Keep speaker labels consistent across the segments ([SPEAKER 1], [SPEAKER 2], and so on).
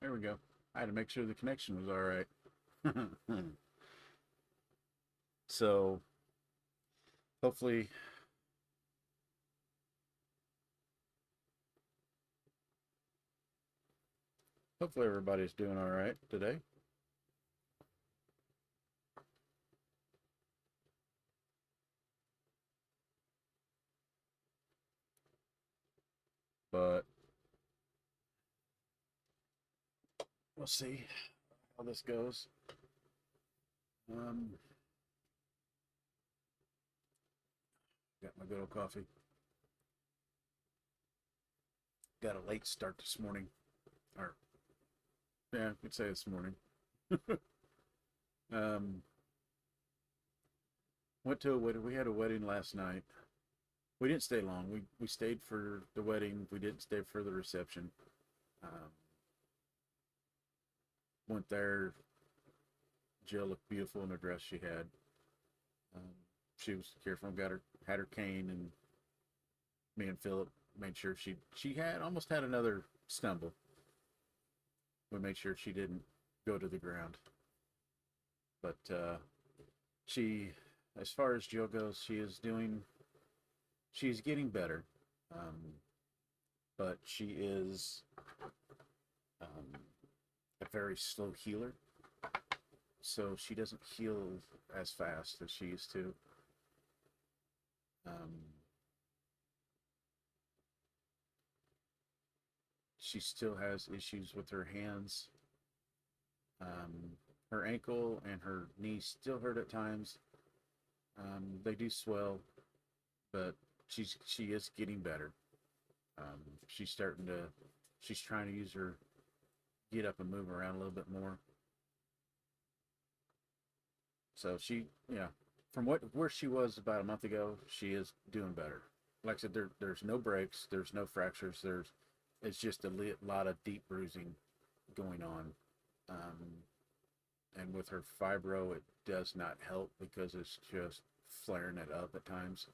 [SPEAKER 1] There we go. I had to make sure the connection was all right. So hopefully, hopefully everybody's doing all right today. But we'll see how this goes. Um, got my good old coffee. Got a late start this morning, or yeah, I could say this morning. um, went to a wedding. We had a wedding last night. We didn't stay long. We stayed for the wedding. We didn't stay for the reception. Um, went there. Jill looked beautiful in the dress she had. Um, she was careful. Got her had her cane, and me and Philip made sure she had almost had another stumble. We made sure she didn't go to the ground. But she, as far as Jill goes, she's getting better. Um, but she is um, a very slow healer, so she doesn't heal as fast as she used to. Um, she still has issues with her hands. Her ankle and her knees still hurt at times. They do swell, but she is getting better. She's starting to she's trying to use her get up and move around a little bit more. So yeah, from where she was about a month ago, she is doing better. Like I said, there's no breaks, there's no fractures, it's just a lot of deep bruising going on. Um, and with her fibro, it does not help because it's just flaring it up at times.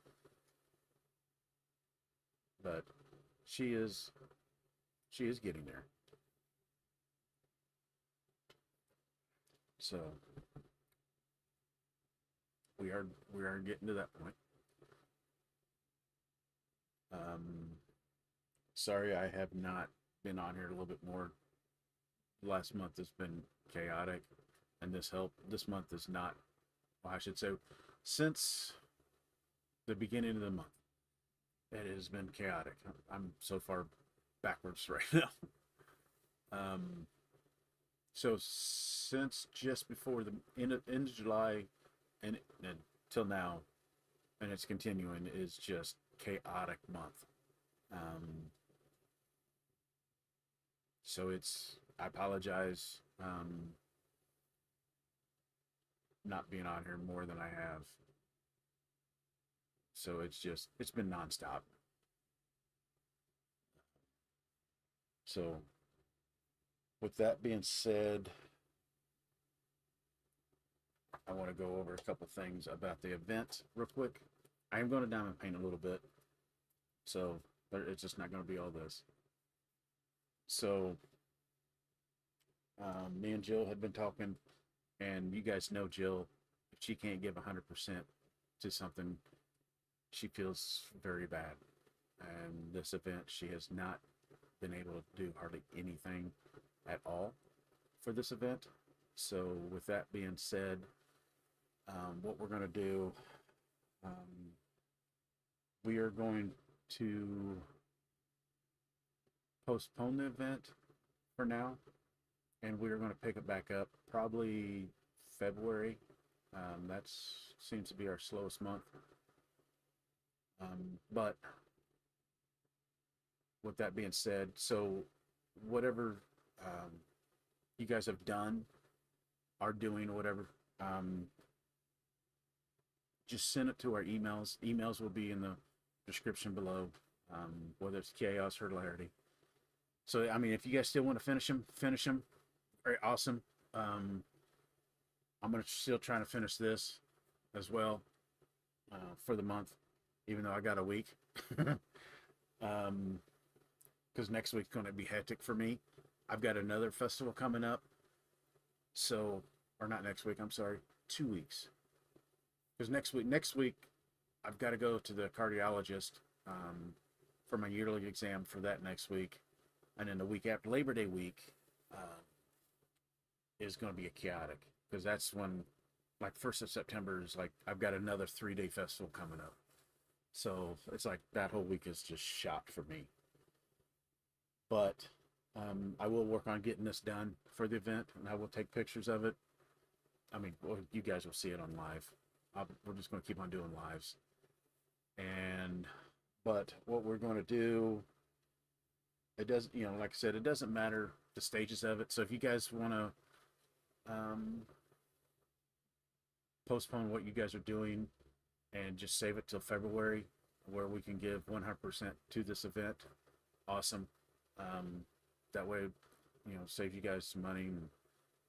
[SPEAKER 1] But she is she is getting there. So we are getting to that point. Um, Sorry, I have not been on here a little bit more. Last month has been chaotic, and this month is not. Well, I should say, since the beginning of the month, it has been chaotic. I'm so far backwards right now. Um, so since just before the end of July and till now, and it's continuing, is just chaotic month. Um, so I apologize, not being on here more than I have. So it's been nonstop. So with that being said, I want to go over a couple things about the event real quick. I am going to diamond paint a little bit, so it's just not going to be all this. So me and Jill had been talking, and you guys know Jill. If she can't give 100% to something, she feels very bad. And this event, she has not been able to do hardly anything at all for this event. So, with that being said, what we're going to do, um, we are going to postpone the event for now, and we are going to pick it back up probably February. That seems to be our slowest month. But with that being said, so whatever you guys have done, are doing, whatever, um, just send it to our emails. Emails will be in the description below, whether it's chaos or hilarity. So, I mean, if you guys still want to finish them, finish them. Very awesome. Um, I'm gonna still trying to finish this as well for the month, even though I got a week. Because next week's gonna be hectic for me. I've got another festival coming up. So, or not next week, I'm sorry, 2 weeks. Because next week, I've got to go to the cardiologist for my yearly exam for that next week. And then the week after Labor Day week is going to be a chaotic because that's when, like, 1st of September is like, I've got another 3-day festival coming up. So it's like that whole week is just shot for me. But I will work on getting this done for the event, and I will take pictures of it. I mean, well, you guys will see it on live. We're just going to keep on doing lives. But what we're going to do, it does, like I said, it doesn't matter the stages of it. So if you guys want to postpone what you guys are doing and just save it till February, where we can give 100% to this event, awesome. That way, save you guys some money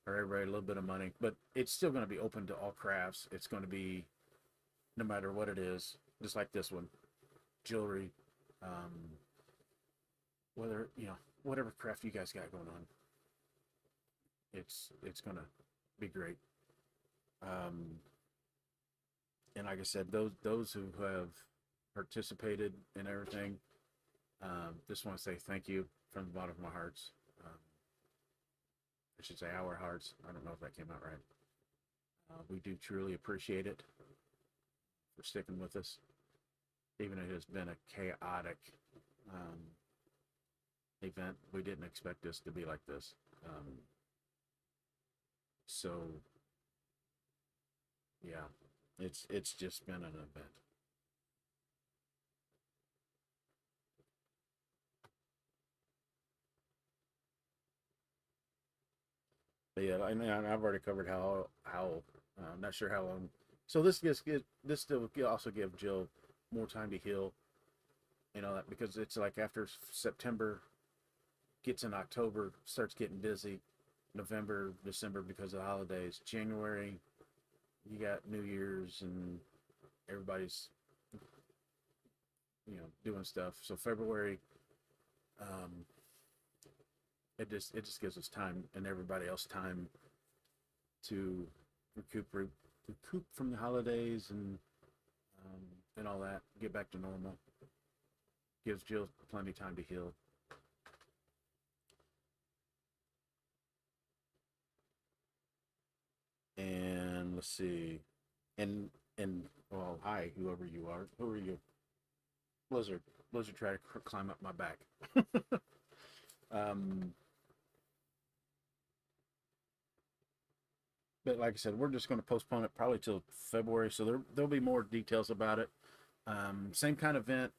[SPEAKER 1] or everybody a little bit of money. But it's still going to be open to all crafts. It's going to be, no matter what it is, just like this one, jewelry, whatever craft you guys got going on. It's going to be great. And like I said, those who have participated in everything, just want to say thank you from the bottom of my hearts. I should say our hearts. I don't know if that came out right. We do truly appreciate it for sticking with us, even if it has been a chaotic event. We didn't expect this to be like this. So yeah, it's just been an event. But yeah, I mean, I've already covered how I'm not sure how long. So this still also give Jill more time to heal, that because it's like after September gets in October, starts getting busy. November, December because of the holidays. January, you got New Year's and everybody's doing stuff. So February, it just gives us time and everybody else time to recoup from the holidays and all that, get back to normal. Gives Jill plenty of time to heal. And let's see, and well, hi, whoever you are. Who are you? Blizzard tried to climb up my back. But like I said, we're just going to postpone it probably till February, so there'll be more details about it. Same kind of event.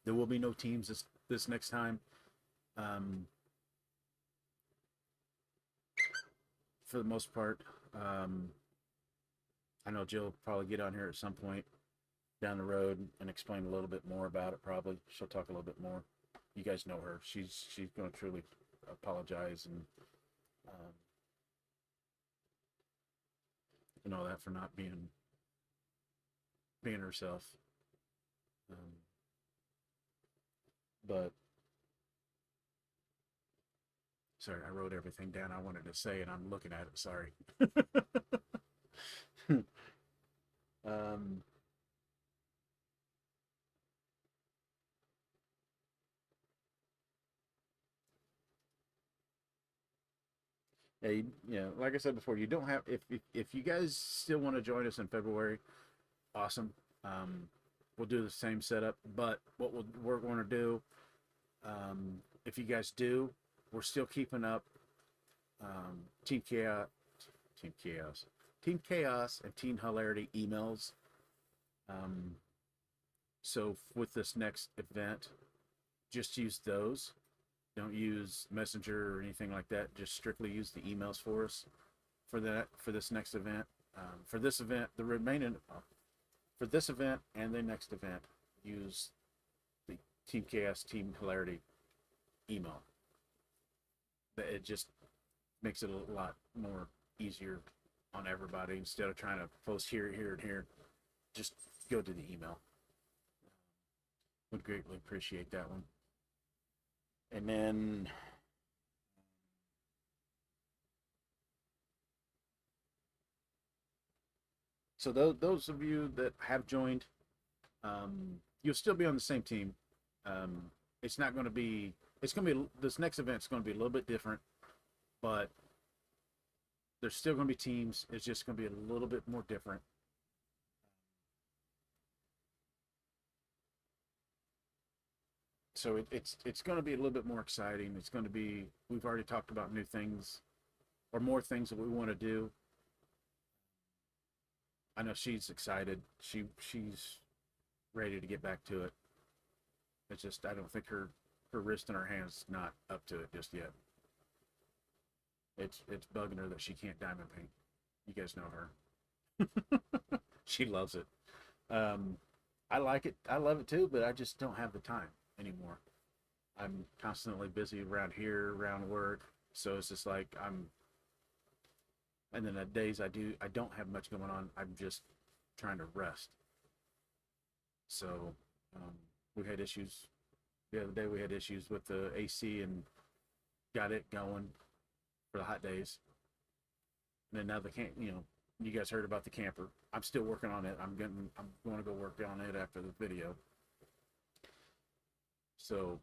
[SPEAKER 1] There will be no teams this next time. For the most part, I know Jill will probably get on here at some point down the road and explain a little bit more about it. Probably she'll talk a little bit more. You guys know her. She's going to truly apologize and all that for not being herself. But sorry, I wrote everything down I wanted to say and I'm looking at it. Sorry. Yeah, like I said before, you don't have if you guys still want to join us in February, awesome. We'll do the same setup, but what we're going to do, if you guys do, we're still keeping up Team Chaos, and Team Hilarity emails. So with this next event, just use those. Don't use Messenger or anything like that. Just strictly use the emails for us for this next event. For this event, for this event and the next event, use the Team Chaos, Team Hilarity email. It just makes it a lot more easier on everybody instead of trying to post here, and here. Just go to the email. Would greatly appreciate that one. And then So those of you that have joined, you'll still be on the same team. It's not going to be. It's going to be this next event's going to be a little bit different, but there's still going to be teams. It's just going to be a little bit more different. So it's going to be a little bit more exciting. It's going to be. We've already talked about new things or more things that we want to do. I know she's excited. She's ready to get back to it. It's just I don't think her wrist and her hands not up to it just yet. It's bugging her that she can't diamond paint. You guys know her. She loves it. I like it. I love it too, but I just don't have the time anymore. I'm constantly busy around here, around work. So it's just like and then the days I don't have much going on. I'm just trying to rest. So um, we had issues the other day. We had issues with the AC and got it going for the hot days. And then now the can't, you guys heard about the camper. I'm still working on it. I'm going to go work on it after the video. So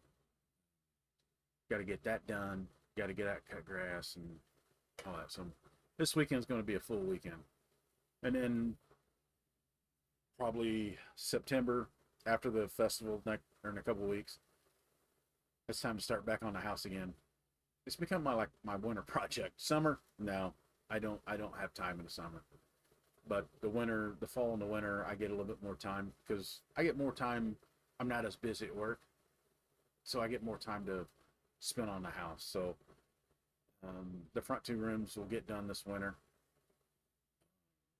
[SPEAKER 1] got to get that done. Got to get out, cut grass and all that. So this weekend's going to be a full weekend. And then probably September after the festival or in a couple weeks, it's time to start back on the house again. It's become my winter project. Summer, no, I don't have time in the summer. But the fall and the winter, I get a little bit more time because I get more time. I'm not as busy at work, so I get more time to spend on the house. So the front two rooms will get done this winter.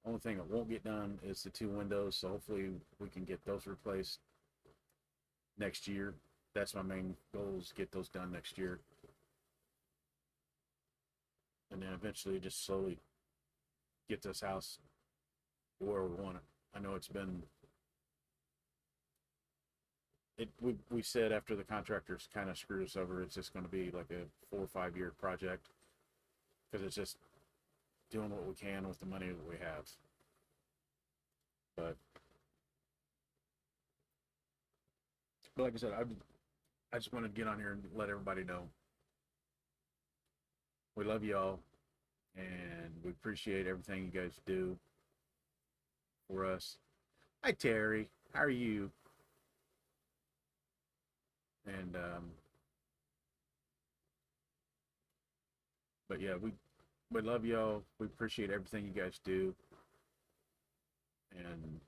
[SPEAKER 1] Only thing that won't get done is the two windows. So hopefully we can get those replaced next year. That's my main goal, is get those done next year. And then eventually just slowly get this house where we want it. I know it's been we said after the contractors kind of screwed us over, it's just going to be like a 4 or 5 year project because it's just doing what we can with the money that we have. But like I said, I just wanted to get on here and let everybody know we love y'all and we appreciate everything you guys do for us. Hi Terry, how are you? And but yeah, we love y'all. We appreciate everything you guys do, and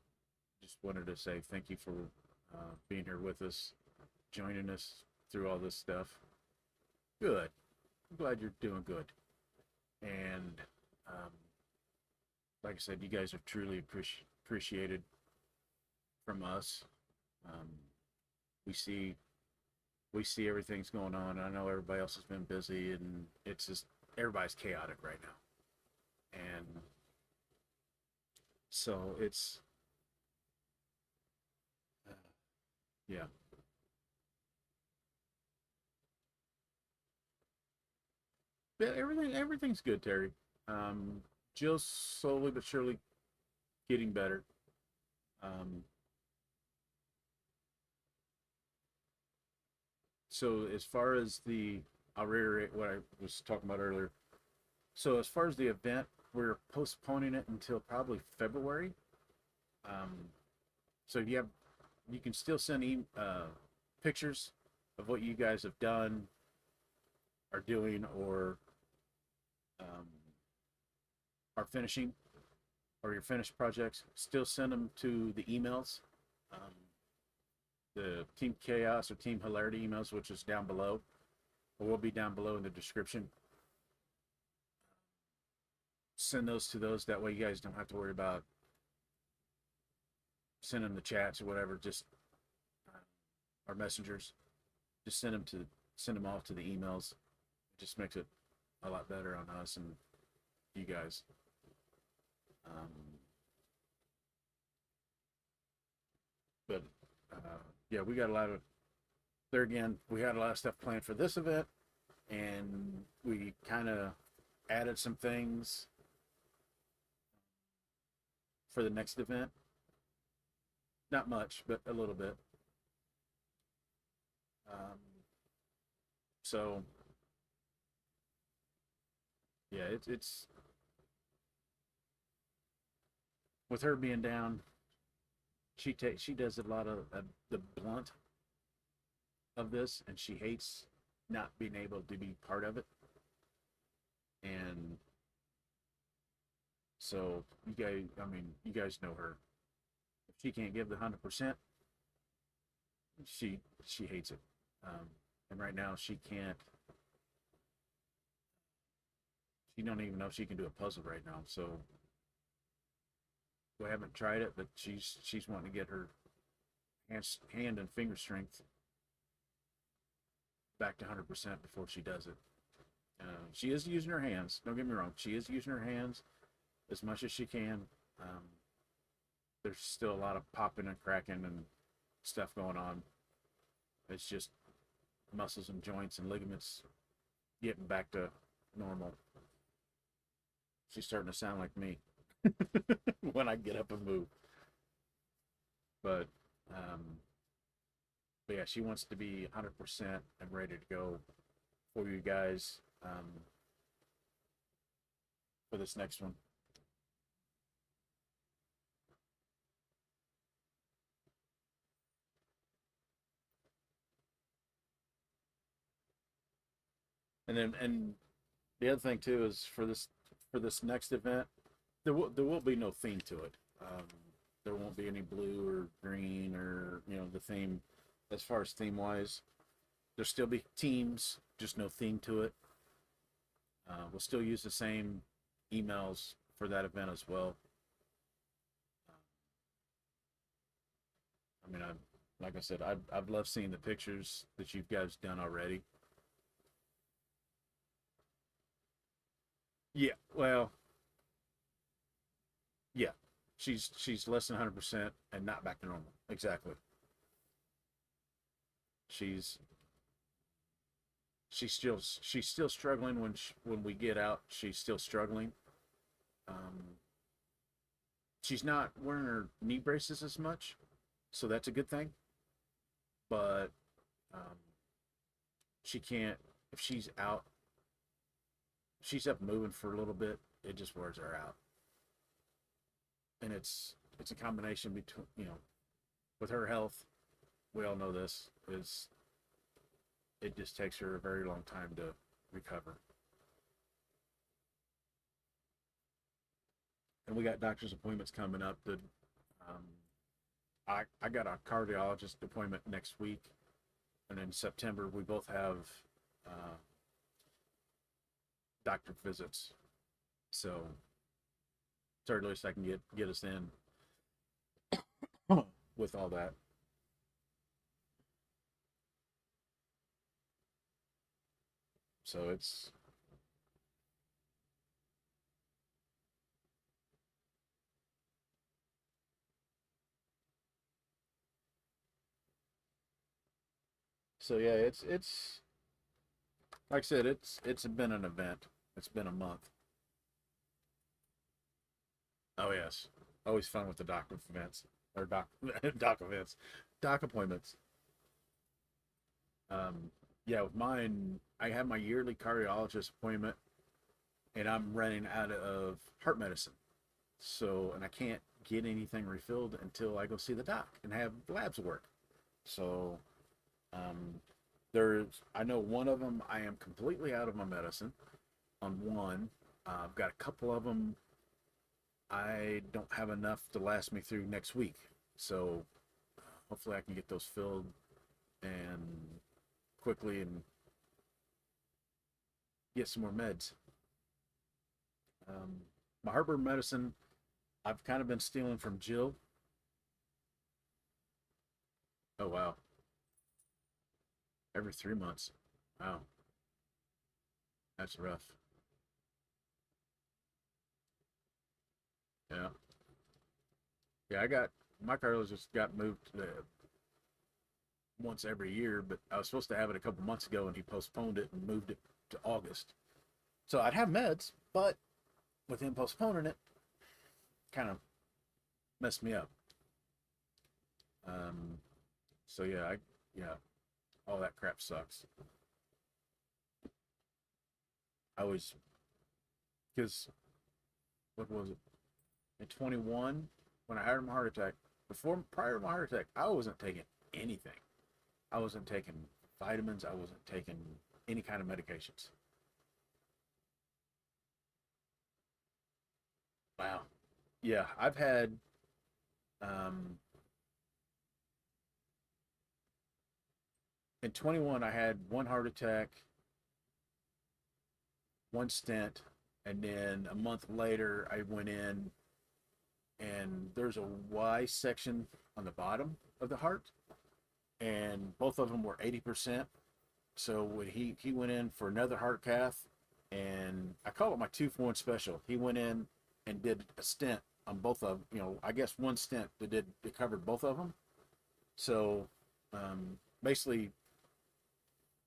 [SPEAKER 1] just wanted to say thank you for being here with us, joining us through all this stuff. Good. I'm glad you're doing good. And like I said, you guys are truly appreciated from us. Um, we see everything's going on. I know everybody else has been busy, and it's just everybody's chaotic right now. And so it's yeah. Yeah, everything's good, Terry. Jill's slowly but surely getting better. Um, so as far as I'll reiterate what I was talking about earlier. So as far as the event, we're postponing it until probably February. Um, so if you can still send pictures of what you guys have done, are doing, or are finishing, or your finished projects. Still send them to the emails, the Team Chaos or Team Hilarity emails, which is down below, or will be down below in the description. Send those to those. That way you guys don't have to worry about sending the chats or whatever. Just our messengers. Just send them off to the emails. It just makes it a lot better on us and you guys. But yeah, we got a lot of. There again, we had a lot of stuff planned for this event, and we kind of added some things for the next event. Not much, but a little bit. Um, so yeah, it's with her being down, she does a lot of the blunt of this, and she hates not being able to be part of it. And so you guys, I mean, you guys know her. If she can't give the 100%, she hates it. And right now she can't. She don't even know if she can do a puzzle right now. So we haven't tried it, but she's wanting to get her hand and finger strength back to 100% before she does it. She is using her hands. Don't get me wrong. She is using her hands as much as she can. Um, there's still a lot of popping and cracking and stuff going on. It's just muscles and joints and ligaments getting back to normal. She's starting to sound like me when I get up and move. But, um, but yeah, she wants to be 100% and ready to go for you guys for this next one. And the other thing too is for this next event, there will be no theme to it. There won't be any blue or green or the theme as far as theme wise. There'll still be teams, just no theme to it. We'll still use the same emails for that event as well. I mean, like I said, I've loved seeing the pictures that you guys done already. Yeah, well, yeah, she's less than 100% and not back to normal. Exactly. She's she's still struggling when we get out. She's still struggling. Um, she's not wearing her knee braces as much, so that's a good thing. But um, she can't if she's up moving for a little bit. It just wears her out, and it's a combination between with her health. We all know this is it just takes her a very long time to recover. And we got doctor's appointments coming up. Um, I got a cardiologist appointment next week, and in September we both have uh, doctor visits. So it's earliest I can get us in with all that. So it's so yeah, it's like I said, it's been an event. It's been a month. Oh yes, always fun with the doc events or doc doc events, doc appointments. Yeah, with mine, I have my yearly cardiologist appointment, and I'm running out of heart medicine. So, and I can't get anything refilled until I go see the doc and have labs work. So, um, I know one of them, I am completely out of my medicine on one. I've got a couple of them I don't have enough to last me through next week. So hopefully I can get those filled and quickly and get some more meds. My heartburn medicine, I've kind of been stealing from Jill. Oh wow, every 3 months. Wow, that's rough. Yeah, yeah. I got my cardiologist got moved once every year, but I was supposed to have it a couple months ago, and he postponed it and moved it to August. So I'd have meds, but with him postponing it, kind of messed me up. Um, so yeah, all that crap sucks. I was because what was it in 21 when I had my heart attack? Before prior to my heart attack, I wasn't taking anything. I wasn't taking vitamins. I wasn't taking any kind of medications. Wow. Yeah, I've had um, in 21 I had one heart attack, one stent, and then a month later I went in and there's a Y section on the bottom of the heart, and both of them were 80%. So when he went in for another heart cath, and I call it my 2-for-1 special. He went in and did a stent on both of them. You know, I guess one stent that covered both of them. So basically,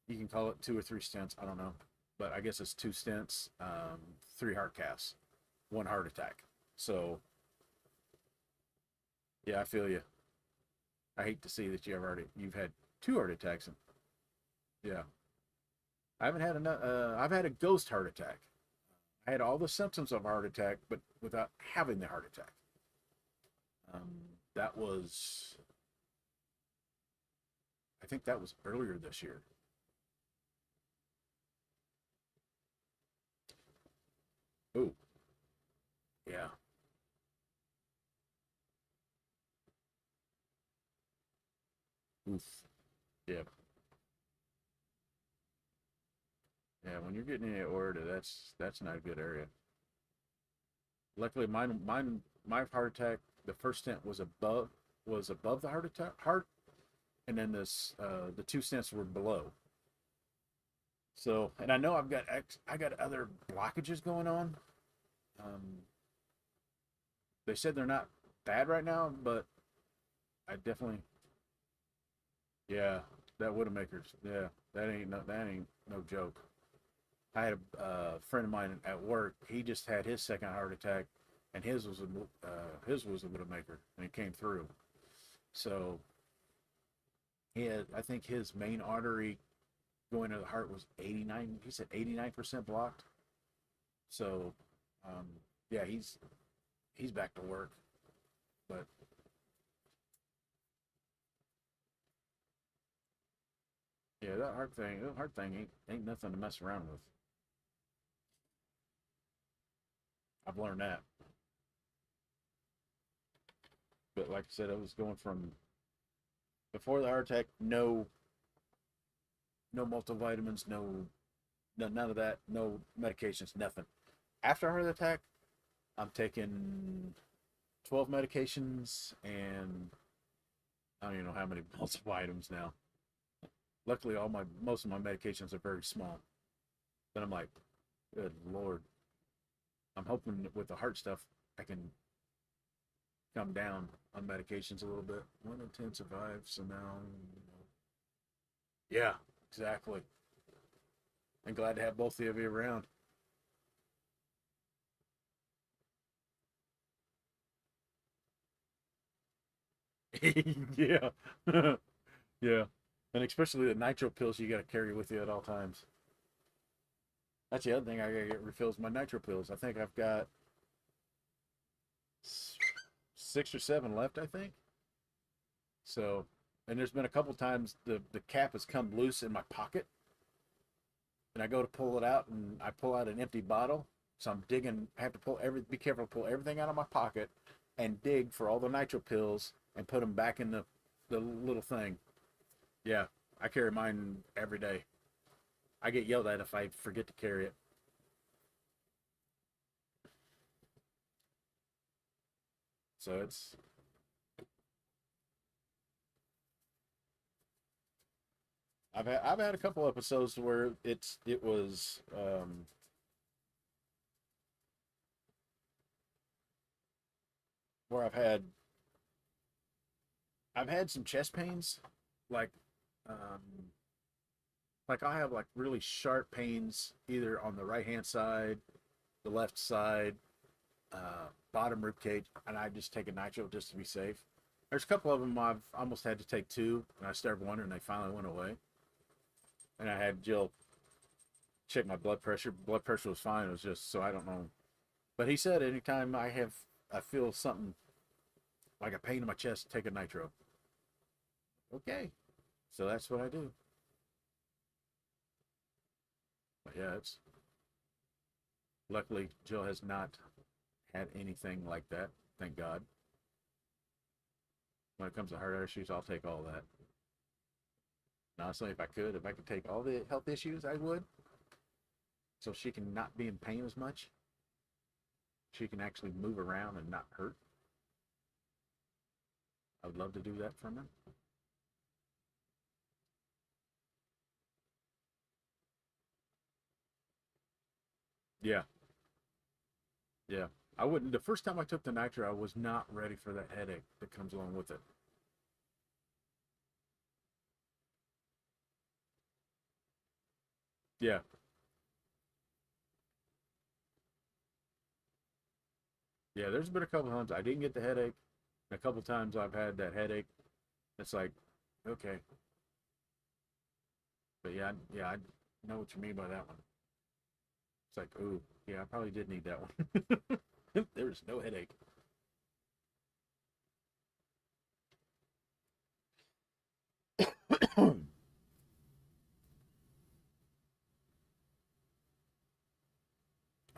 [SPEAKER 1] you can call it 2 or 3 stents. I don't know, but I guess it's 2 stents, 3 heart caths, 1 heart attack. So yeah, I feel you. I hate to see that you've had 2 heart attacks. And, yeah, I haven't had enough. I've had a ghost heart attack. I had all the symptoms of a heart attack, but without having the heart attack. That was, I think that was earlier this year. Oh, yeah. Oof. Yeah. Yeah. When you're getting in the aorta, that's not a good area. Luckily, my heart attack, the first stent was above the heart, and then the 2 stents were below. So, and I know I got other blockages going on. Um, they said they're not bad right now, but I definitely, yeah, that Widowmakers, yeah, that ain't no joke. I had a friend of mine at work. He just had his second heart attack, and his was a Widowmaker, and it came through. So I think his main artery going to the heart was 89. He said 89% blocked. So, um, yeah, he's back to work, but yeah, that heart thing ain't nothing to mess around with. I've learned that. But like I said, I was going from before the heart attack, no multivitamins, none of that, no medications, nothing. After a heart attack, I'm taking 12 medications and I don't even know how many multivitamins now. Luckily, all my most of my medications are very small. But I'm like, good lord, I'm hoping with the heart stuff I can come down on medications a little bit. 1 in 10 survive, so now, yeah, exactly. I'm glad to have both of you around. Yeah, yeah, and especially the nitro pills you got to carry with you at all times. That's the other thing I gotta get refills my nitro pills. I think I've got 6 or 7 left. I think so. And there's been a couple times the cap has come loose in my pocket, and I go to pull it out, and I pull out an empty bottle. So I'm digging. I have to be careful to pull everything out of my pocket, and dig for all the nitro pills and put them back in the little thing. Yeah, I carry mine every day. I get yelled at if I forget to carry it. So I've had a couple episodes where it was where I've had some chest pains, like um, like I have like really sharp pains either on the right hand side, the left side, bottom rib cage, and I just take a nitro just to be safe. There's a couple of them I've almost had to take two, and I started wondering, they finally went away. And I had Jill check my blood pressure. Blood pressure was fine. It was just, so I don't know. But he said anytime I feel something like a pain in my chest, take a nitro. Okay. So that's what I do. But yeah, it's luckily Jill has not had anything like that. Thank God. When it comes to heart issues, I'll take all that. And honestly, if I could take all the health issues, I would. So she can not be in pain as much. She can actually move around and not hurt. I would love to do that from her. Yeah, yeah. I wouldn't. The first time I took the nitro, I was not ready for that headache that comes along with it. Yeah, yeah. There's been a couple times I didn't get the headache. And a couple times I've had that headache. It's like, okay, but yeah, yeah. I know what you mean by that one. It's like, ooh, yeah, I probably did need that one. There's no headache. I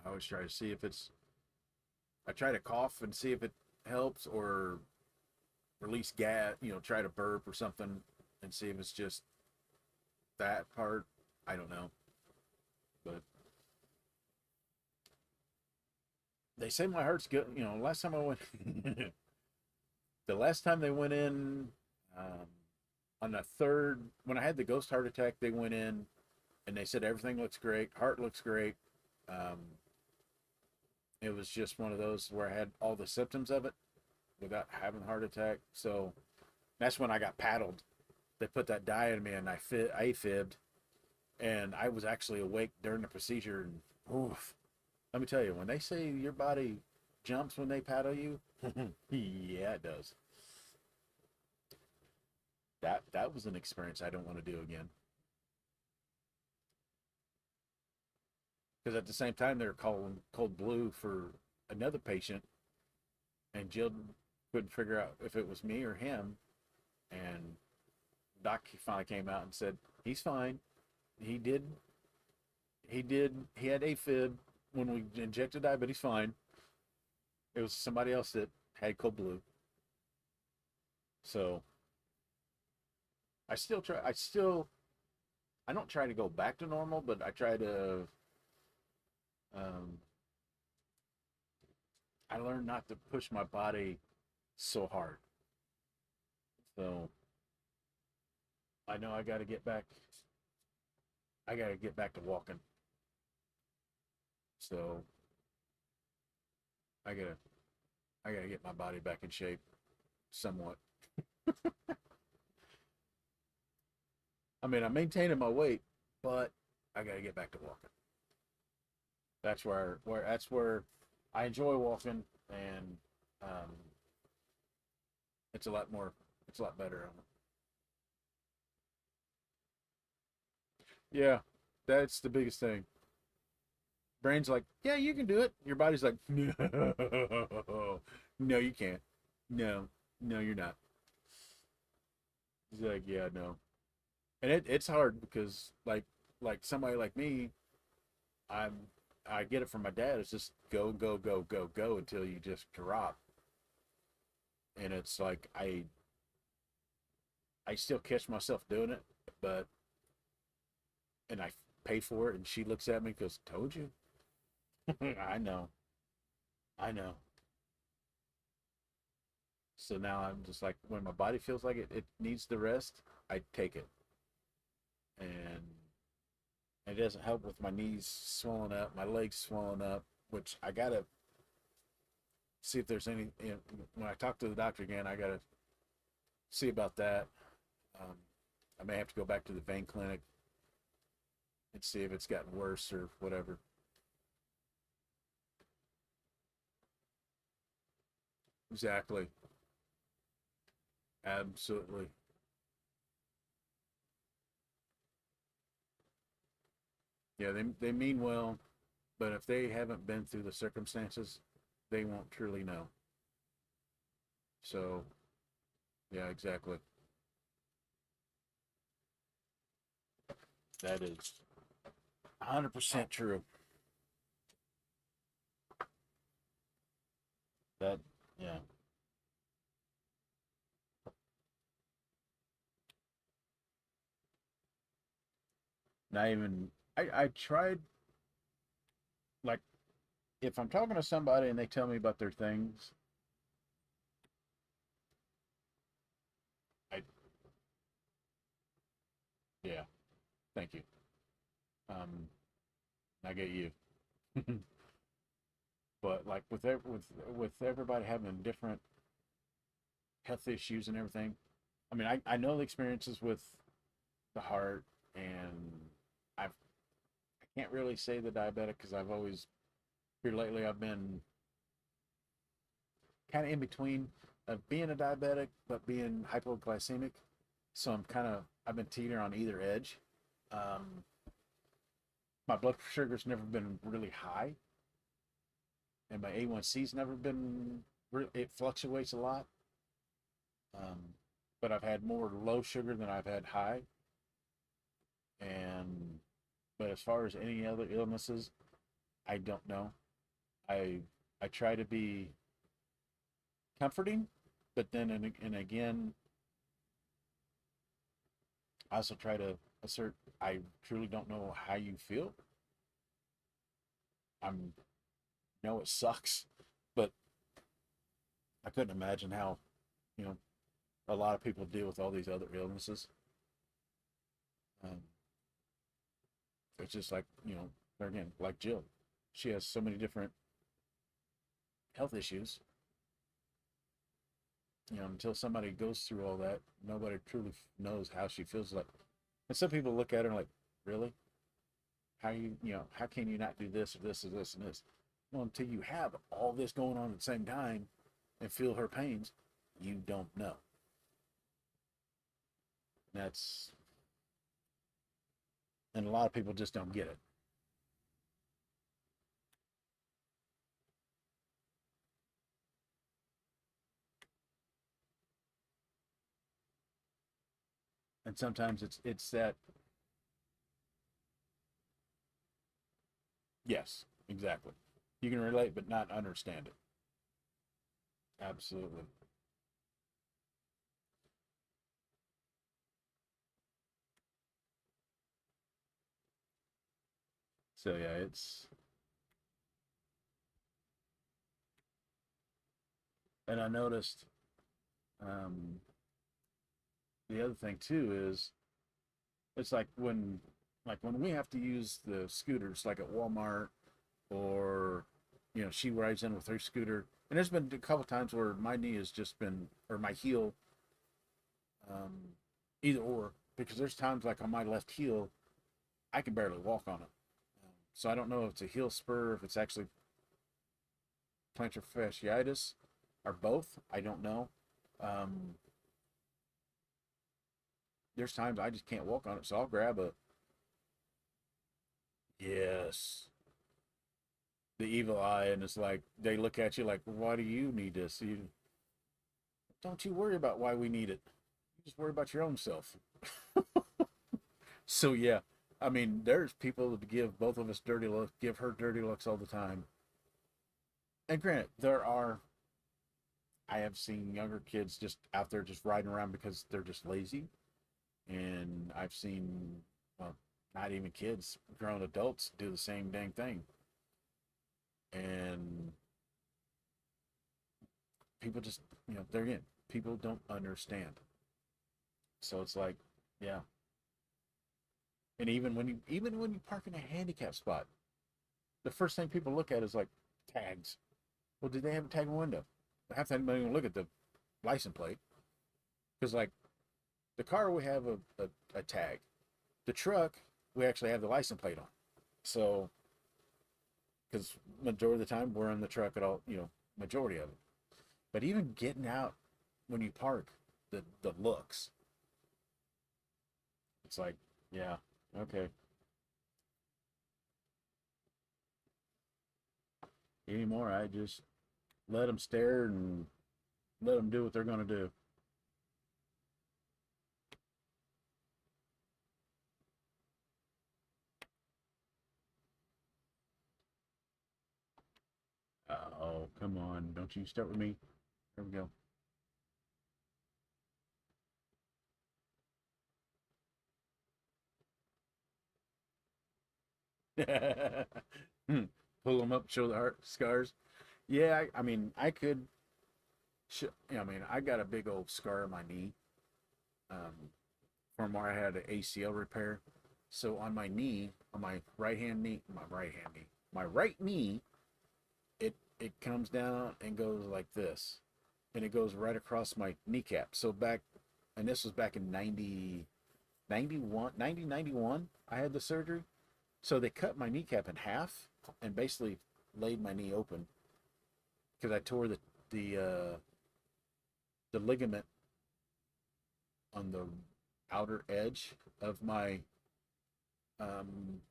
[SPEAKER 1] always try to see if it's. I try to cough and see if it helps, or release gas. Try to burp or something, and see if it's just that part. I don't know, but they say my heart's good. Last time I went, the last time they went in, um, on the third, when I had the ghost heart attack, they went in and they said everything looks great, heart looks great. Um, it was just one of those where I had all the symptoms of it without having a heart attack. So that's when I got paddled. They put that dye in me and I AFibbed, and I was actually awake during the procedure. And oof, let me tell you, when they say your body jumps when they paddle you, yeah, it does. That was an experience I don't want to do again. Because at the same time, they're calling cold blue for another patient, and Jill couldn't figure out if it was me or him. And Doc finally came out and said he's fine. He did. He had AFib when we injected dye, but he's fine. It was somebody else that had cold blue. So I still try. I don't try to go back to normal, but I try to. Um, I learned not to push my body so hard. So I know I got to get back. I got to get back to walking. So I gotta I gotta get my body back in shape somewhat. I mean, I'm maintaining my weight, but I gotta get back to walking. That's where I enjoy walking, and um, it's a lot more. It's a lot better. Yeah, that's the biggest thing. Brain's like, yeah, you can do it. Your body's like, no, no, you can't. No, no, you're not. He's like, yeah, no. And it's hard because like somebody like me, I'm I get it from my dad. It's just go, go, go, go, go until you just drop. And it's like I still catch myself doing it, but and I pay for it, and she looks at me and goes, "Told you." I know, I know. So now I'm just like, when my body feels like it needs the rest, I take it, and it doesn't help with my knees swelling up, my legs swelling up, which I gotta see if there's any. When I talk to the doctor again, I gotta see about that. Um, I may have to go back to the vein clinic and see if it's gotten worse or whatever. Exactly. Absolutely. Yeah, they mean well, but if they haven't been through the circumstances, they won't truly know. So, yeah, exactly. That is 100% true. That, yeah. Not even, I tried, like, if I'm talking to somebody and they tell me about their things, I, yeah, thank you. Um, I get you. But like with everybody having different health issues and everything, I mean, I know the experiences with the heart, and I can't really say the diabetic because I've always here lately I've been kind of in between of being a diabetic but being hypoglycemic. So I've been teetering on either edge. Um, my blood sugar's never been really high, and my A1C's never been. It fluctuates a lot, um, but I've had more low sugar than I've had high. And but as far as any other illnesses, I don't know. I I try to be comforting, but then and again, I also try to assert I truly don't know how you feel. I'm know it sucks, but I couldn't imagine how you know a lot of people deal with all these other illnesses. Um, it's just like again, like Jill, she has so many different health issues. Until somebody goes through all that, nobody truly knows how she feels like. And some people look at her like, really? How can you not do this or this or this and this? Well, until you have all this going on at the same time and feel her pains, you don't know. That's, and a lot of people just don't get it. And sometimes it's that, yes, exactly. You can relate but not understand it. Absolutely. So yeah, and I noticed um, the other thing too is it's like when we have to use the scooters like at Walmart or she rides in with her scooter, and there's been a couple times where my knee has just been or my heel, um, either or, because there's times like on my left heel I can barely walk on it. So I don't know if it's a heel spur, if it's actually plantar fasciitis, or both. I don't know. Um, there's times I just can't walk on it, so I'll grab a yes, the evil eye, and it's like they look at you like, why do you need this? Don't you worry about why we need it. You just worry about your own self. So yeah, I mean, there's people that give both of us dirty looks, give her dirty looks all the time. And granted, I have seen younger kids just out there just riding around because they're just lazy, and I've seen, well, not even kids, grown adults do the same dang thing, and people just, they're again, people don't understand. So it's like, yeah, and even when you park in a handicap spot, the first thing people look at is like tags. Well, did they have a tag in the window? Half the time they don't even look at the license plate because like the car we have a tag, the truck we actually have the license plate on. So because majority of the time we're in the truck at all, majority of it. But even getting out when you park, the looks, it's like, yeah, okay. Anymore, I just let them stare and let them do what they're gonna do. Oh, come on! Don't you start with me. There we go. Pull them up, show the heart scars. Yeah, I mean, I could. I mean, I got a big old scar on my knee from where I had an ACL repair. So on my knee, on my my right knee, it comes down and goes like this, and it goes right across my kneecap. So back, and this was back in 91. I had the surgery. So they cut my kneecap in half and basically laid my knee open because I tore the uh, the ligament on the outer edge of my um,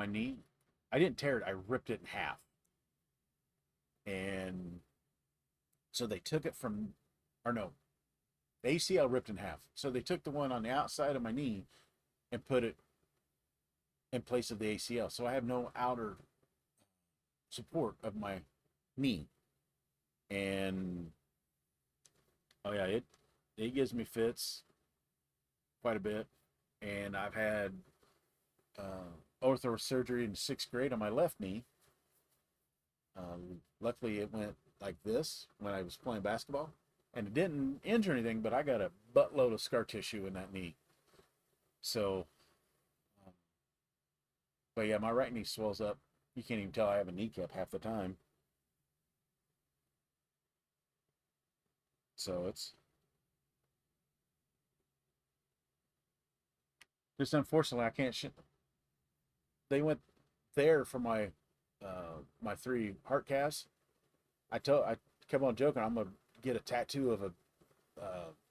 [SPEAKER 1] knee. I didn't tear it. I ripped it in half, and so they took it from, or no, the ACL ripped in half. So they took the one on the outside of my knee and put it in place of the ACL. So I have no outer support of my knee. And oh yeah, it gives me fits quite a bit. And I've had ortho surgery in 6th grade on my left knee. Luckily, it went like this when I was playing basketball, and it didn't injure anything. But I got a buttload of scar tissue in that knee. So, um, but yeah, my right knee swells up. You can't even tell I have a kneecap half the time. So it's just unfortunately I can't. They went there for my 3 heart casts. I kept on joking. I'm gonna get a tattoo of a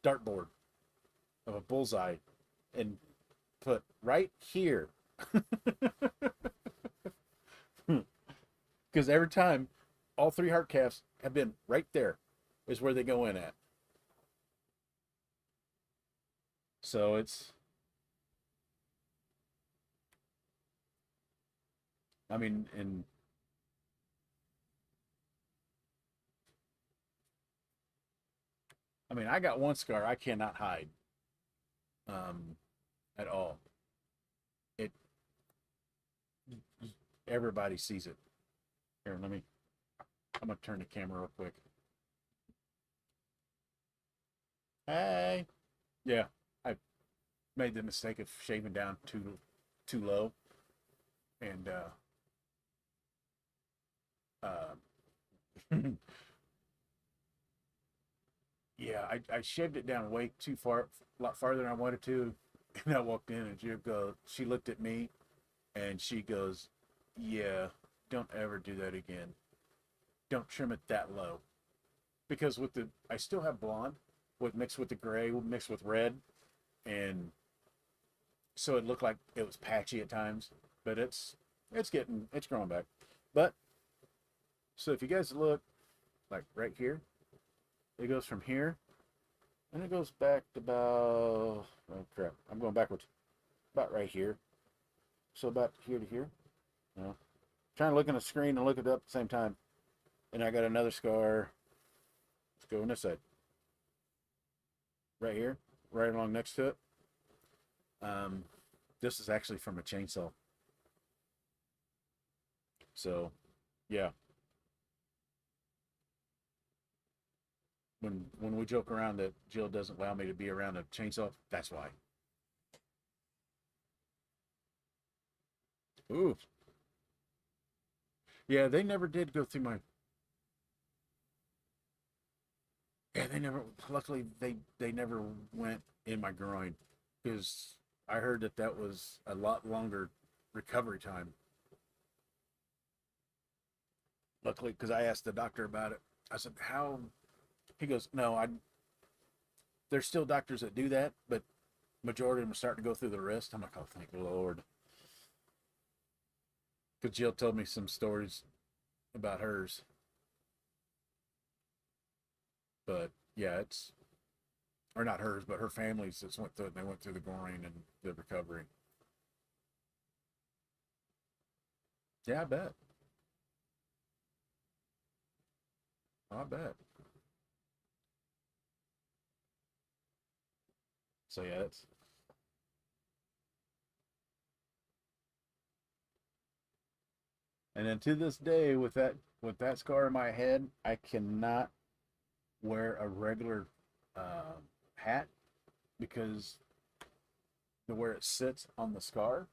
[SPEAKER 1] dartboard of a bullseye and put right here because every time all 3 heart calves have been right there is where they go in at. So it's, I mean, and I mean, I got one scar I cannot hide um, at all. It Everybody sees it. Here, I'm gonna turn the camera real quick. Hey, yeah, I made the mistake of shaving down too low, and yeah, I shaved it down way too far, a lot farther than I wanted to. And I walked in and she looked at me and she goes, "Yeah, don't ever do that again. Don't trim it that low." Because I still have blonde with mixed with the gray, mixed with red, and so it looked like it was patchy at times, but it's growing back. But so if you guys look like right here, it goes from here and it goes back to about, oh crap, I'm going backwards. About right here. So about here to here. You know, trying to look on the screen and look it up at the same time. And I got another scar. Let's go on this side. Right here, right along next to it. Um, this is actually from a chainsaw. So, yeah. When we joke around that Jill doesn't allow me to be around a chainsaw, that's why. Ooh, yeah, they never did go through my. Yeah, they never. Luckily, they never went in my groin because I heard that that was a lot longer recovery time. Luckily, because I asked the doctor about it, I said, "How?" He goes, "No, I. There's still doctors that do that, but majority of them are starting to go through the wrist." I'm like, "Oh, thank the Lord." Because Jill told me some stories about hers, but yeah, it's or not hers, but her family's just went through it. And they went through the groin and the recovery. Yeah, I bet. I bet. So yeah, it's and then to this day with that scar in my head, I cannot wear a regular uh, hat because the where it sits on the scar,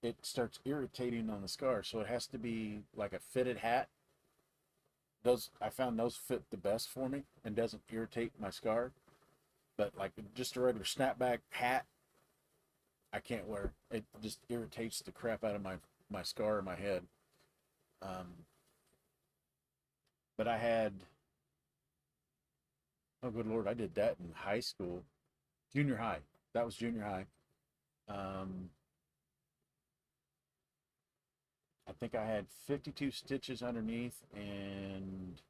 [SPEAKER 1] it starts irritating on the scar. So it has to be like a fitted hat. Those I found those fit the best for me and doesn't irritate my scar. But like just a regular snapback hat, I can't wear. It just irritates the crap out of my scar in my head. Um, but I had oh good lord, I did that in high school, junior high. That was junior high. Um, I think I had 52 stitches underneath and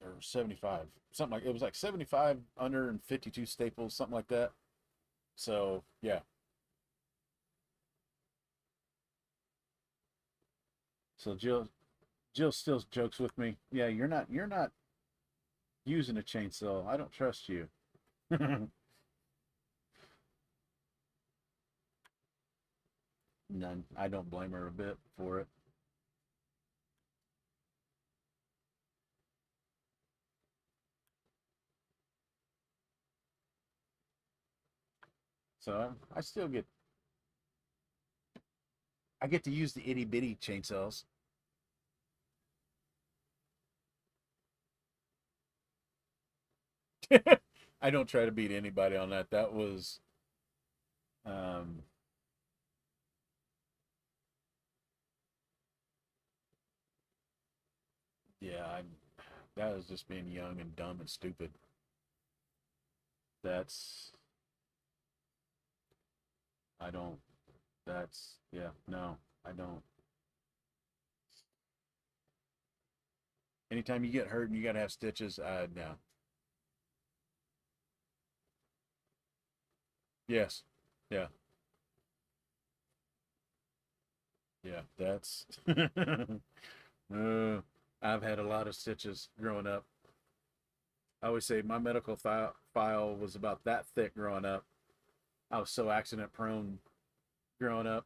[SPEAKER 1] or 75, something like it was like 75 under and 52 staples, something like that. So yeah, so Jill still jokes with me. Yeah, you're not using a chainsaw. I don't trust you. None. I don't blame her a bit for it. So I still get to use the itty bitty chainsaws. I don't try to beat anybody on that. That was um yeah, that was just being young and dumb and stupid. That's I don't that's yeah, no, I don't. Anytime you get hurt and you gotta have stitches, no. Yes. Yeah. Yeah. That's uh, I've had a lot of stitches growing up. I always say my medical file was about that thick growing up. I was so accident prone growing up.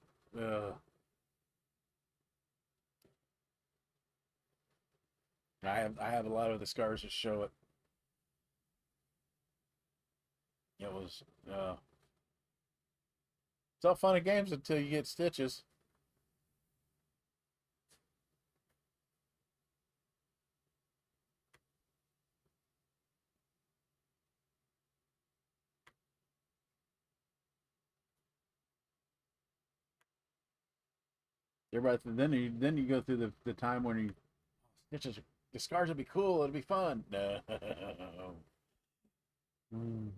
[SPEAKER 1] I have a lot of the scars that show it. It was it's all fun and games until you get stitches. Everybody then you go through the time when you stitches the scars will be cool, it'll be fun. No. Mm.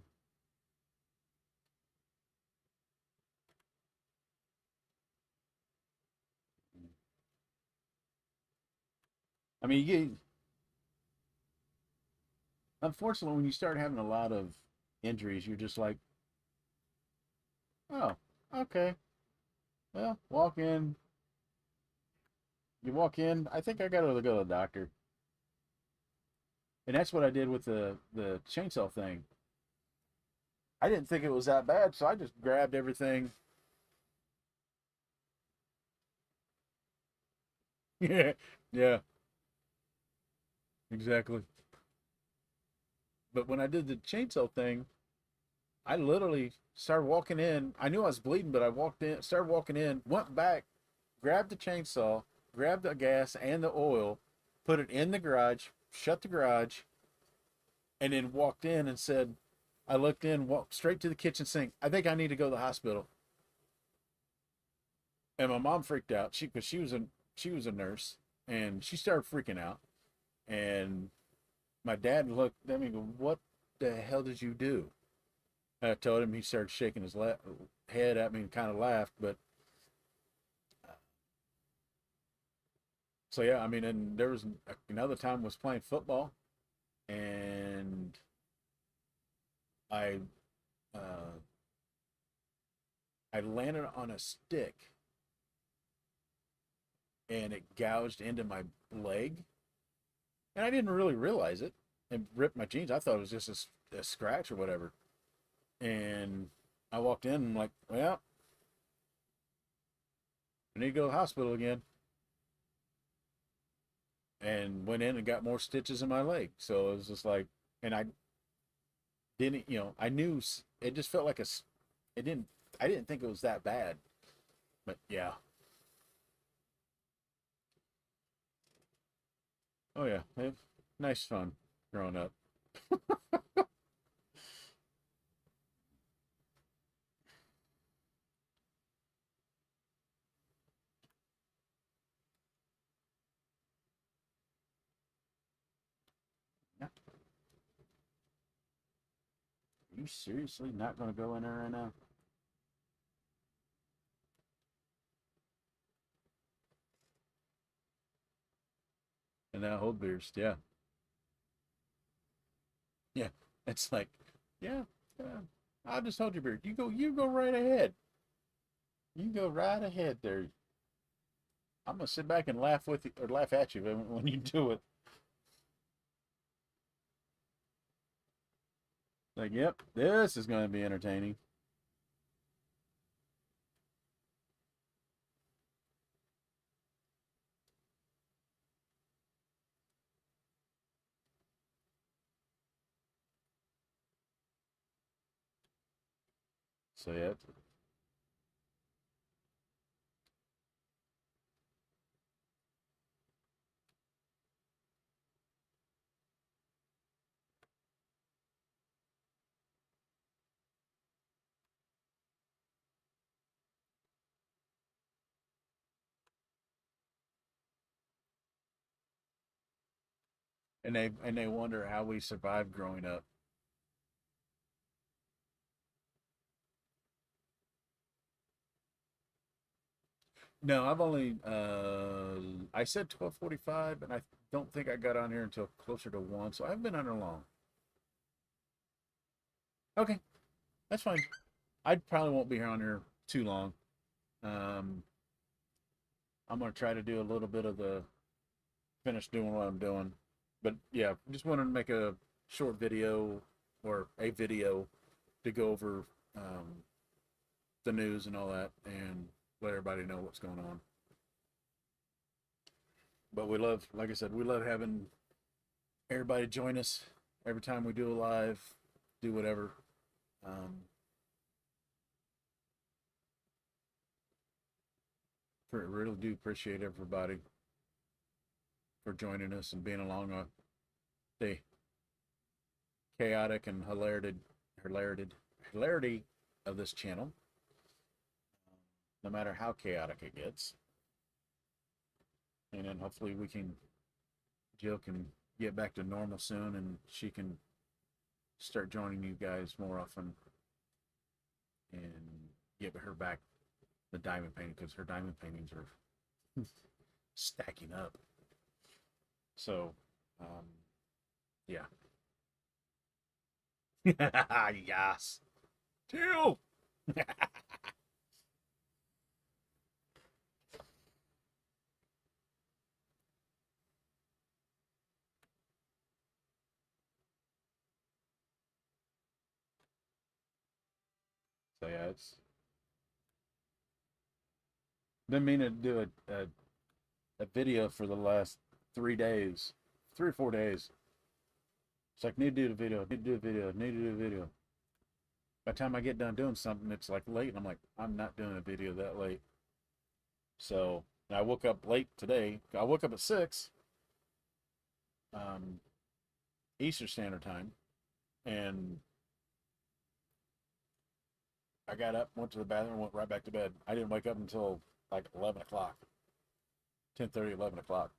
[SPEAKER 1] I mean, unfortunately, when you start having a lot of injuries, you're just like, oh, okay, well, walk in. You walk in. I think I gotta go to the doctor, and that's what I did with the chainsaw thing. I didn't think it was that bad, so I just grabbed everything. Yeah, yeah, exactly. But when I did the chainsaw thing, I literally started walking in. I knew I was bleeding, but I walked in, started walking in, went back, grabbed the chainsaw, grabbed the gas and the oil, put it in the garage, shut the garage, and then walked in and said, I looked in, walked straight to the kitchen sink. I think I need to go to the hospital. And my mom freaked out. Because she was a nurse, and she started freaking out. And my dad looked at me and go, "What the hell did you do?" And I told him. He started shaking his head at me and kind of laughed. But so yeah, I mean, and there was another time I was playing football, and I uh, I landed on a stick, and it gouged into my leg, and I didn't really realize it, and ripped my jeans. I thought it was just a scratch or whatever. And I walked in and I'm like, well, I need to go to the hospital again. And went in and got more stitches in my leg. So it was just like, and I didn't, I knew it just felt like it didn't, I didn't think it was that bad. But yeah. Oh yeah. Nice fun growing up. Yeah. Are you seriously not going to go in there right now? And that whole beers. Yeah. Yeah. It's like, yeah, yeah. I'll just hold your beer. You go right ahead. You go right ahead there. I'm gonna sit back and laugh with you or laugh at you when you do it. Like, yep, this is gonna be entertaining. So yeah, and they wonder how we survived growing up. No, I've only I said 12:45, and I don't think I got on here until closer to 1, so I've been on here long. Okay, that's fine. I probably won't be here on here too long. Um, I'm gonna try to do a little bit of the finish doing what I'm doing, but yeah, just wanted to make a short video or a video to go over um, the news and all that, and let everybody know what's going on. But we love, like I said, we love having everybody join us every time we do a live, do whatever. Um, really do appreciate everybody for joining us and being along the chaotic and hilarity of this channel, no matter how chaotic it gets. And then hopefully Jill can get back to normal soon, and she can start joining you guys more often and get her back the diamond painting, because her diamond paintings are stacking up. So, yeah. Yes. Jill. So yeah, it's been meaning to do a video for the last 3 days, 3 or 4 days. It's like, need to do the video, need to do a video, need to do a video. By the time I get done doing something, it's like late, and I'm like, I'm not doing a video that late. So I woke up late today. I woke up at 6, um, Eastern Standard Time, And I got up, went to the bathroom, and went right back to bed. I didn't wake up until like 11 o'clock, 10:30, 11 o'clock.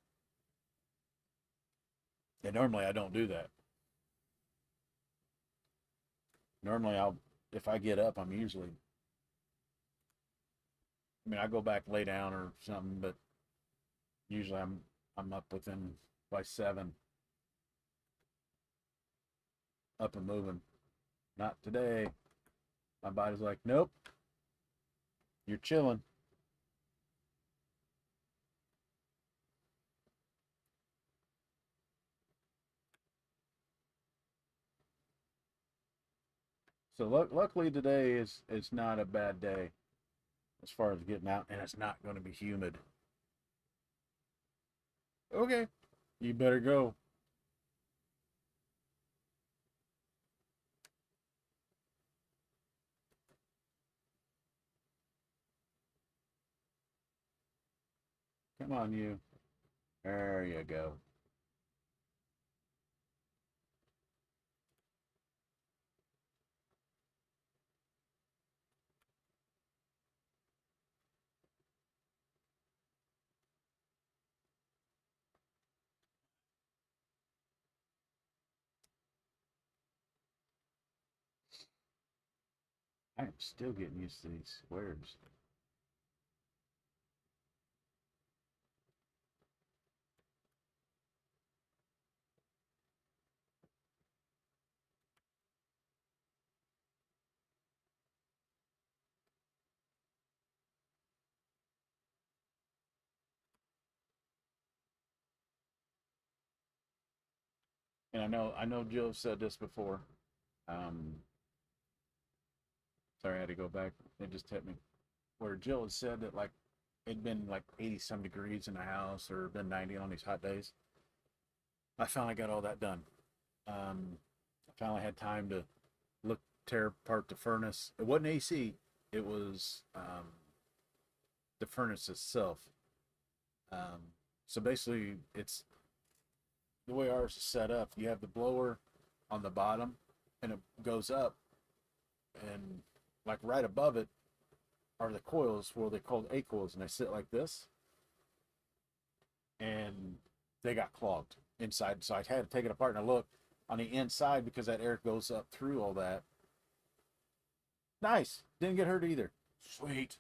[SPEAKER 1] And normally I don't do that. Normally if I get up, I'm usually, I mean, I go back, lay down or something, but usually I'm up within by 7, up and moving. Not today. My body's like, nope, you're chilling. So luckily today is not a bad day as far as getting out, and it's not going to be humid. Okay, you better go. Come on, you. There you go. I am still getting used to these squares. And I know Jill said this before. Um, sorry, I had to go back. It just hit me. Where Jill had said that like it'd been like 80 some degrees in the house or been 90 on these hot days. I finally got all that done. I finally had time to tear apart the furnace. It wasn't AC. It was the furnace itself. Um, so basically, it's the way ours is set up. You have the blower on the bottom, and it goes up, and like right above it are the coils, where they're called A coils, and they sit like this, and they got clogged inside. So I had to take it apart and I look on the inside because that air goes up through all that. Nice, didn't get hurt either. Sweet.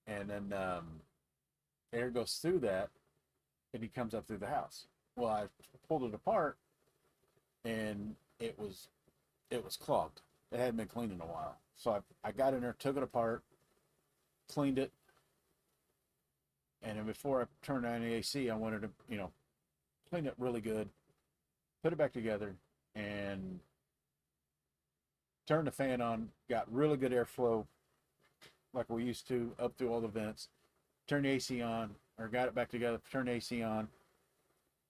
[SPEAKER 1] And then air goes through that, and he comes up through the house. Well, I pulled it apart, and it was clogged. It hadn't been cleaned in a while. So I got in there, took it apart, cleaned it, and then before I turned on the AC, I wanted to, clean it really good, put it back together, and turn the fan on. Got really good airflow, like we used to, up through all the vents. Turn the AC on, or got it back together, turn the AC on,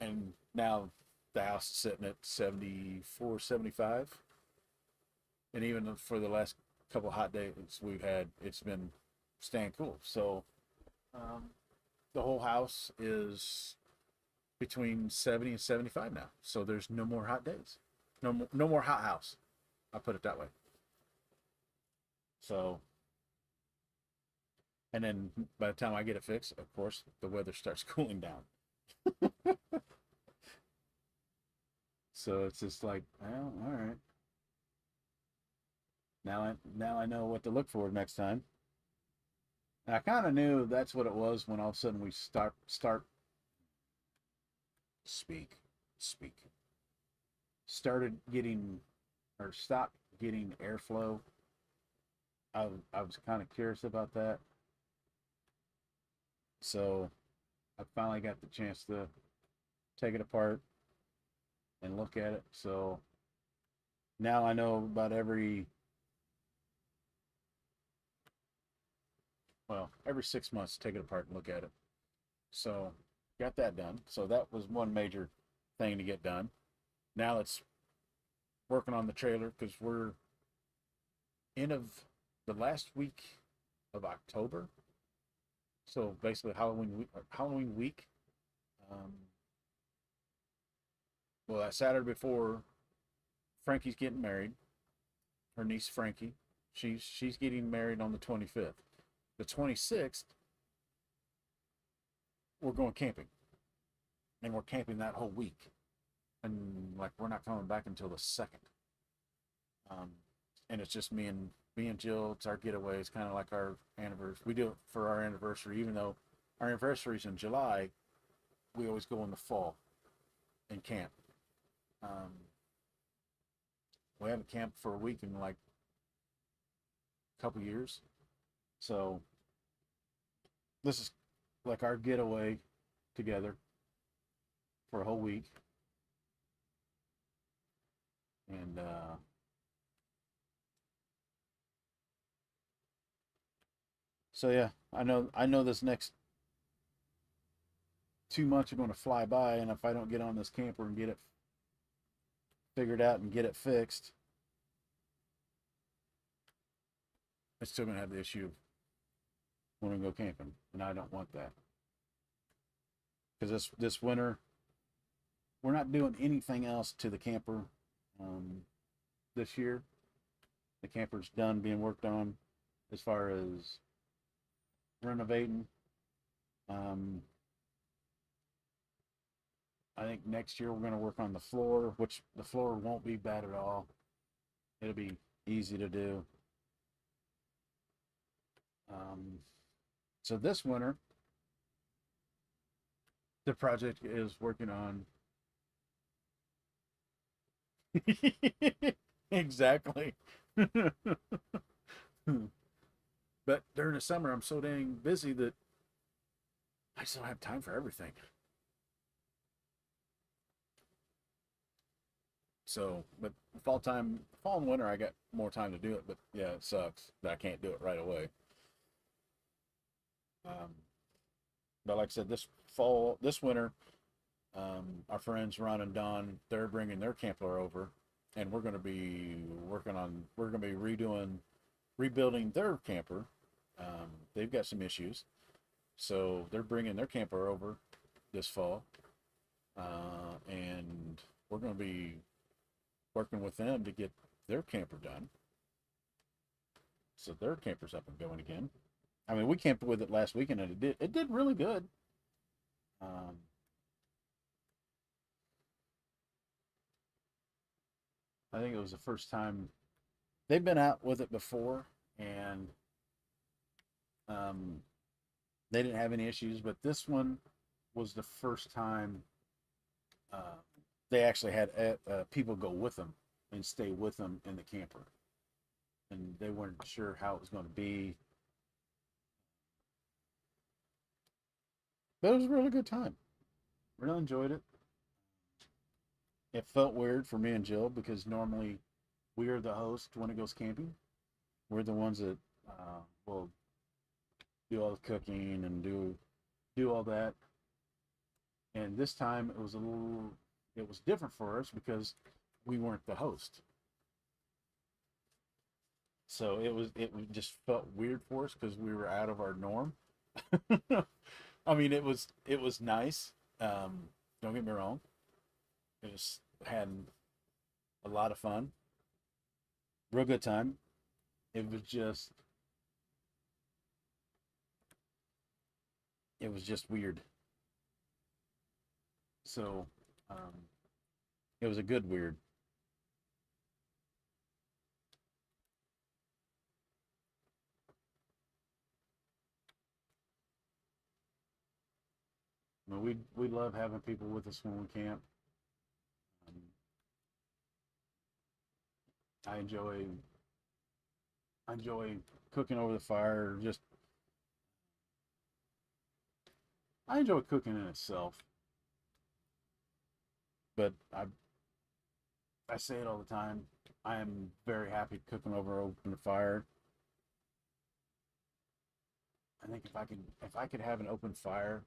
[SPEAKER 1] and now the house is sitting at 74, 75. And even for the last couple of hot days we've had, it's been staying cool. So um, the whole house is between 70 and 75 now. So there's no more hot days. No more hot house. I'll put it that way. So, and then by the time I get it fixed, of course, the weather starts cooling down. So it's just like, well, all right. Now I know what to look for next time. And I kind of knew that's what it was when all of a sudden we start speak speak started getting or stopped getting airflow. I was kind of curious about that. So I finally got the chance to take it apart and look at it. So now I know about every 6 months, take it apart and look at it. So got that done. So that was one major thing to get done. Now it's working on the trailer because we're end of the last week of October. So basically Halloween week. Um, well, that Saturday before Frankie's getting married. Her niece Frankie. She's getting married on the 25th. The 26th, we're going camping, and we're camping that whole week, and like we're not coming back until the 2nd. Um, and it's just me and Jill. It's our getaway. It's kind of like our anniversary. We do it for our anniversary, even though our anniversary is in July. We always go in the fall and camp. Um, we haven't camped for a week in like a couple years, so this is like our getaway together for a whole week. And so yeah, I know this next 2 months are going to fly by, and if I don't get on this camper and get it figured out and get it fixed, it's still going to have the issue when we go camping, and I don't want that because this winter we're not doing anything else to the camper um, this year. The camper's done being worked on as far as renovating. Um, I think next year we're going to work on the floor, which the floor won't be bad at all. It'll be easy to do. Um, so this winter, the project is working on. Exactly. But during the summer, I'm so dang busy that I just don't have time for everything. So, but fall and winter, I got more time to do it. But yeah, it sucks that I can't do it right away. Um, but like I said, this winter, our friends Ron and Don, they're bringing their camper over, and we're going to be rebuilding their camper. They've got some issues, so they're bringing their camper over this fall, and we're going to be working with them to get their camper done, so their camper's up and going again. I mean, we camped with it last weekend, and it did really good. Um, I think it was the first time they've been out with it before, and um, they didn't have any issues. But this one was the first time uh, they actually had people go with them and stay with them in the camper, and they weren't sure how it was going to be. But it was a really good time. Really enjoyed it. It felt weird for me and Jill because normally we are the host when it goes camping. We're the ones that will do all the cooking and do all that. And this time it was different for us because we weren't the host. So it just felt weird for us because we were out of our norm. I mean, it was nice. Don't get me wrong. It was had a lot of fun, real good time. It was just weird. So um, it was a good weird. I mean, we love having people with us when we camp. Um, I enjoy cooking over the fire. Just I enjoy cooking in itself, but I say it all the time. I am very happy cooking over open fire. I think if I could have an open fire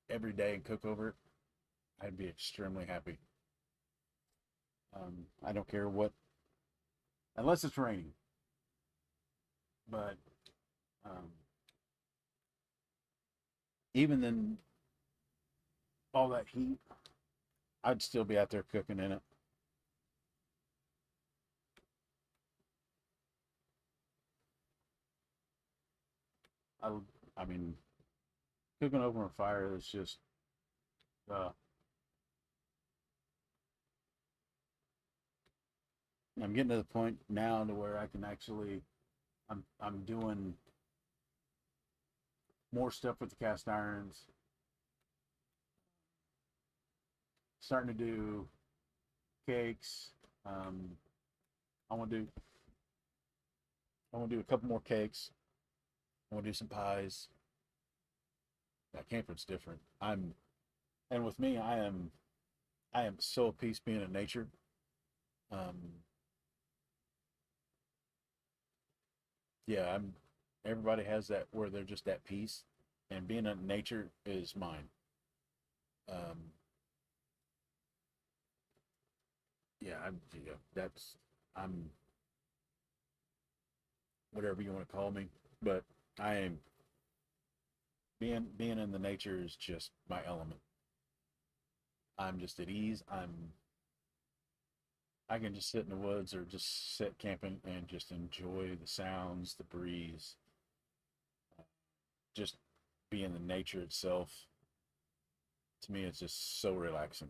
[SPEAKER 1] every day and cook over it, I'd be extremely happy. I don't care what, unless it's raining. But um, even then, all that heat, I'd still be out there cooking in it. I, I mean, cooking over a fire is just, uh, I'm getting to the point now to where I can actually, I'm doing more stuff with the cast irons, starting to do cakes. Um, I want to do, I want to do a couple more cakes. I want to do some pies. That camper's different. And with me, I am so at peace being in nature. Um, yeah, everybody has that where they're just at peace, and being in nature is mine. Um, yeah, I'm whatever you want to call me, but I am being in the nature is just my element. I'm just at ease. I can just sit in the woods or just sit camping and just enjoy the sounds, the breeze, just be in the nature itself. To me, it's just so relaxing.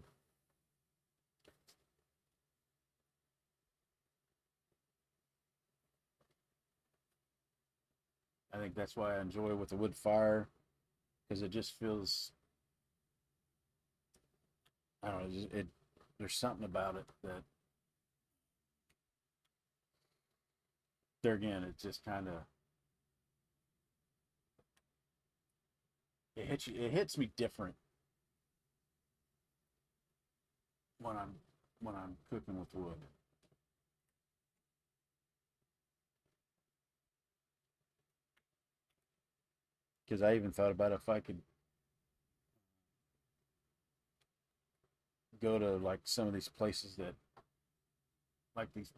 [SPEAKER 1] I think that's why I enjoy with the wood fire because it just feels, I don't know, there's something about it that there again, it just kind of, it hits me different when I'm cooking with wood. Because I even thought about if I could go to like some of these places that like these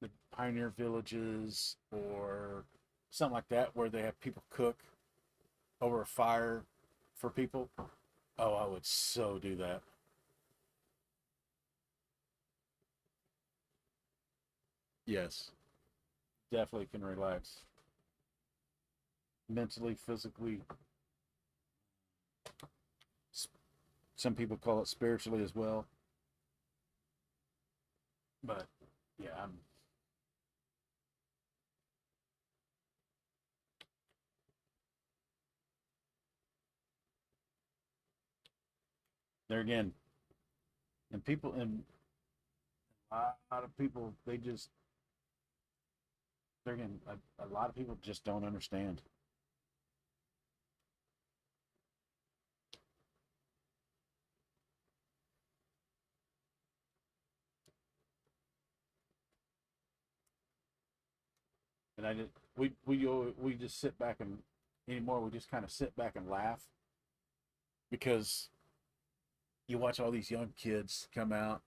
[SPEAKER 1] the pioneer villages or something like that where they have people cook over a fire for people. Oh, I would so do that. Yes, definitely can relax mentally, physically. Some people call it spiritually as well. But yeah, I'm there again. And people, and a lot of people, they just, there again, a lot of people just don't understand. And I just, we just sit back and anymore, we just kind of sit back and laugh because you watch all these young kids come out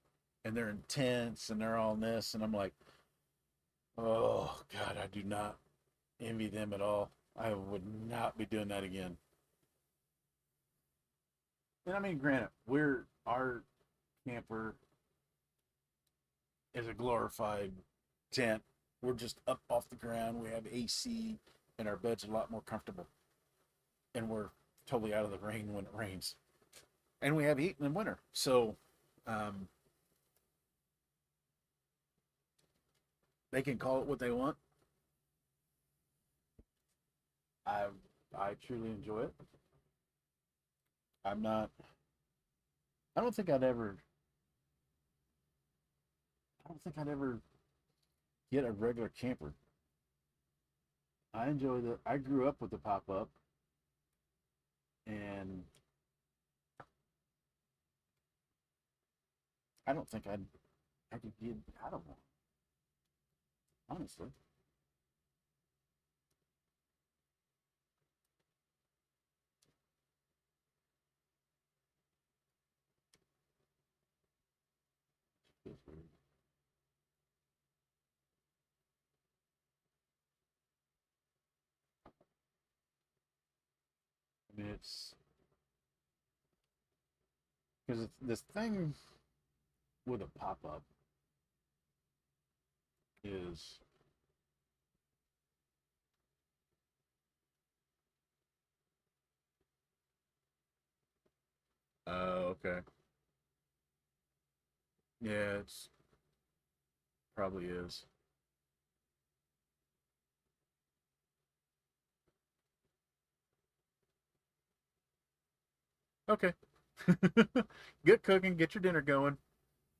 [SPEAKER 1] and they're intense and they're all in this. And I'm like, oh, God, I do not envy them at all. I would not be doing that again. And I mean, granted, our camper is a glorified tent. We're just up off the ground. We have AC, and our bed's a lot more comfortable. And we're totally out of the rain when it rains. And we have heat in the winter. So um, they can call it what they want. I I truly enjoy it. I'm not. I don't think I'd ever. I don't think I'd ever get a regular camper. I enjoy the. I grew up with the pop up, and I don't think I could get out of one. Honestly, feels weird. I mean, it's because this thing with a pop up is Okay. Yeah, it's probably is. Okay. Get cooking, get your dinner going.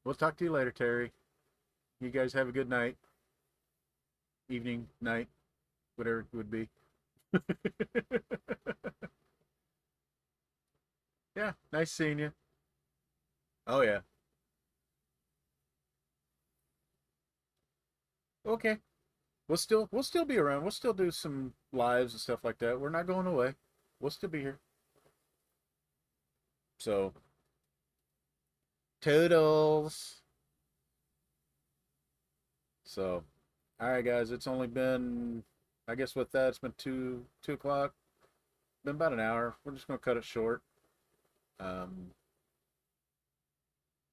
[SPEAKER 1] We'll talk to you later, Terry. You guys have a good night, evening, night, whatever it would be. Yeah, nice seeing you. Oh yeah. Okay. We'll still be around. We'll still do some lives and stuff like that. We're not going away. We'll still be here. So, toodles. So, all right, guys. It's only been, I guess, with that, it's been 2 o'clock. Been about an hour. We're just gonna cut it short. Um,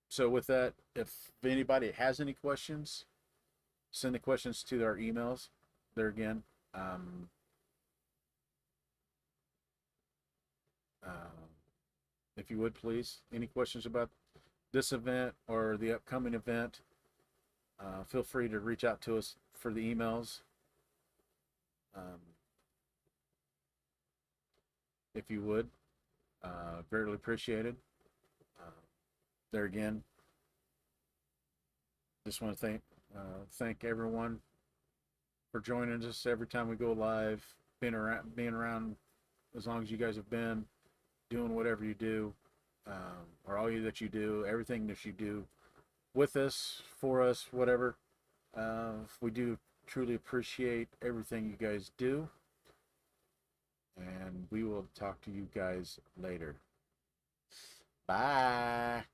[SPEAKER 1] so with that, if anybody has any questions, send the questions to our emails. There again. Um, uh, if you would please, any questions about this event or the upcoming event, feel free to reach out to us for the emails. Um, if you would, greatly appreciated. Uh, there again, just want to thank everyone for joining us every time we go live, being around as long as you guys have been, doing whatever you do, or all you that you do, everything that you do with us, for us, whatever. We do truly appreciate everything you guys do, and we will talk to you guys later. Bye.